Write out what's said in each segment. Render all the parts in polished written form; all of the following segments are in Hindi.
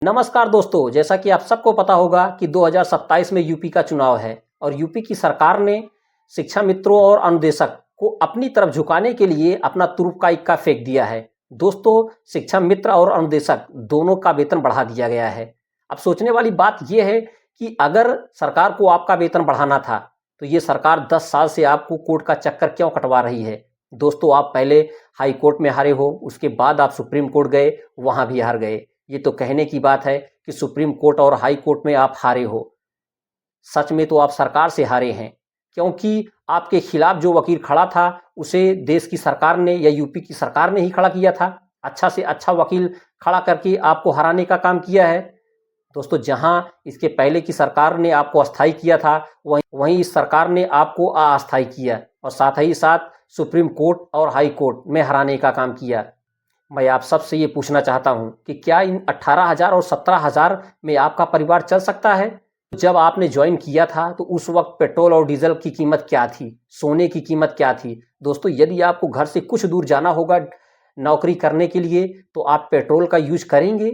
नमस्कार दोस्तों, जैसा कि आप सबको पता होगा कि 2027 में यूपी का चुनाव है और यूपी की सरकार ने शिक्षा मित्रों और अनुदेशक को अपनी तरफ झुकाने के लिए अपना तुरुप का इक्का फेंक दिया है। दोस्तों, शिक्षा मित्र और अनुदेशक दोनों का वेतन बढ़ा दिया गया है। अब सोचने वाली बात यह है कि अगर सरकार को आपका वेतन बढ़ाना था तो ये सरकार 10 साल से आपको कोर्ट का चक्कर क्यों कटवा रही है। दोस्तों, आप पहले हाई कोर्ट में हारे हो, उसके बाद आप सुप्रीम कोर्ट गए, वहां भी हार गए। ये तो कहने की बात है कि सुप्रीम कोर्ट और हाई कोर्ट में आप हारे हो। सच में तो आप सरकार से हारे हैं, क्योंकि आपके खिलाफ जो वकील खड़ा था उसे देश की सरकार ने या यूपी की सरकार ने ही खड़ा किया था। अच्छा से अच्छा वकील खड़ा करके आपको हराने का काम किया है। दोस्तों, जहां इसके पहले की सरकार ने आपको अस्थायी किया था, वहीं इस सरकार ने आपको अस्थायी किया और साथ ही साथ सुप्रीम कोर्ट और हाई कोर्ट में हराने का काम किया। मैं आप सबसे ये पूछना चाहता हूं कि क्या इन 18,000 और 17,000 में आपका परिवार चल सकता है। जब आपने ज्वाइन किया था तो उस वक्त पेट्रोल और डीजल की कीमत क्या थी, सोने की कीमत क्या थी। दोस्तों, यदि आपको घर से कुछ दूर जाना होगा नौकरी करने के लिए तो आप पेट्रोल का यूज करेंगे।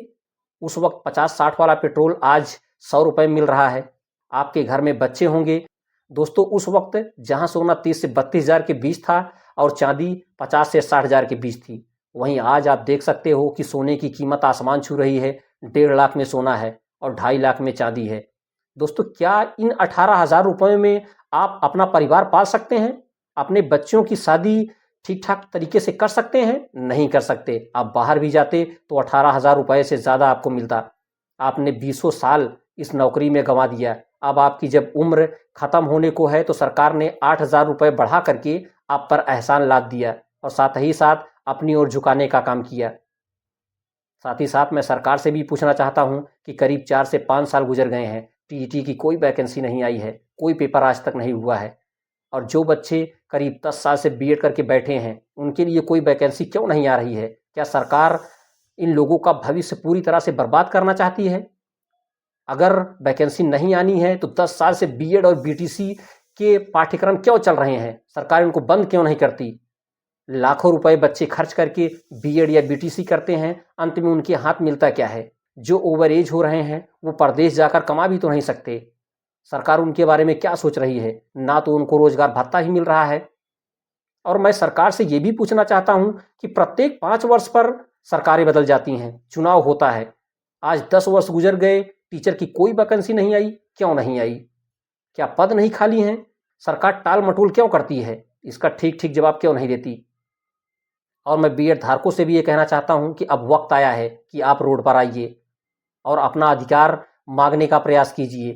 उस वक्त 50-60 वाला पेट्रोल आज 100 रुपये मिल रहा है। आपके घर में बच्चे होंगे। दोस्तों, उस वक्त जहां सोना 30 से 32,000 के बीच था और चांदी 50 से 60,000 के बीच थी, वहीं आज आप देख सकते हो कि सोने की कीमत आसमान छू रही है। 1.5 लाख में सोना है और 2.5 लाख में चांदी है। दोस्तों, क्या इन 18,000 रुपये में आप अपना परिवार पाल सकते हैं? अपने बच्चों की शादी ठीक ठाक तरीके से कर सकते हैं? नहीं कर सकते। आप बाहर भी जाते तो 18,000 रुपये से ज़्यादा आपको मिलता। आपने 20 साल इस नौकरी में गंवा दिया। अब आपकी जब उम्र खत्म होने को है तो सरकार ने 8,000 रुपये बढ़ा करके आप पर एहसान लाद दिया और साथ ही साथ अपनी ओर झुकाने का काम किया। साथ ही साथ मैं सरकार से भी पूछना चाहता हूं कि करीब 4 से 5 साल गुजर गए हैं, टीईटी की कोई वैकेंसी नहीं आई है, कोई पेपर आज तक नहीं हुआ है और जो बच्चे करीब 10 साल से बीएड करके बैठे हैं उनके लिए कोई वैकेंसी क्यों नहीं आ रही है। क्या सरकार इन लोगों का भविष्य पूरी तरह से बर्बाद करना चाहती है? अगर वैकेंसी नहीं आनी है तो 10 साल से बीएड और बीटीसी के पाठ्यक्रम क्यों चल रहे हैं, सरकार इनको बंद क्यों नहीं करती। लाखों रुपए बच्चे खर्च करके बीएड या बीटीसी करते हैं, अंत में उनके हाथ मिलता क्या है। जो ओवर एज हो रहे हैं वो परदेश जाकर कमा भी तो नहीं सकते। सरकार उनके बारे में क्या सोच रही है? ना तो उनको रोजगार भत्ता ही मिल रहा है। और मैं सरकार से ये भी पूछना चाहता हूं कि प्रत्येक 5 वर्ष पर सरकारें बदल जाती हैं, चुनाव होता है। आज 10 वर्ष गुजर गए, टीचर की कोई वैकेंसी नहीं आई। क्यों नहीं आई? क्या पद नहीं खाली हैं? सरकार टाल मटोल क्यों करती है? इसका ठीक ठीक जवाब क्यों नहीं देती। और मैं बीएड धारकों से भी ये कहना चाहता हूं कि अब वक्त आया है कि आप रोड पर आइए और अपना अधिकार मांगने का प्रयास कीजिए।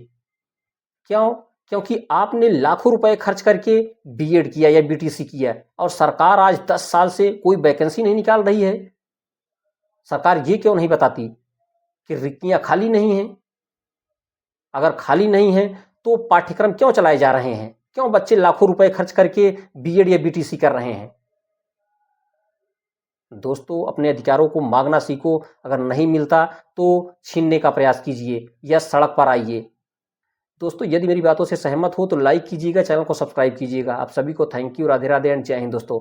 क्यों? क्योंकि आपने लाखों रुपए खर्च करके बीएड किया या बीटीसी किया और सरकार आज 10 साल से कोई वैकेंसी नहीं निकाल रही है। सरकार ये क्यों नहीं बताती कि रिक्तियां खाली नहीं हैं? अगर खाली नहीं है तो पाठ्यक्रम क्यों चलाए जा रहे हैं? क्यों बच्चे लाखों रुपए खर्च करके बीएड या बीटीसी कर रहे हैं? दोस्तों, अपने अधिकारों को मांगना सीखो। अगर नहीं मिलता तो छीनने का प्रयास कीजिए या सड़क पर आइए। दोस्तों, यदि मेरी बातों से सहमत हो तो लाइक कीजिएगा, चैनल को सब्सक्राइब कीजिएगा। आप सभी को thank you, Radhe Radhe and जय हिंद दोस्तों।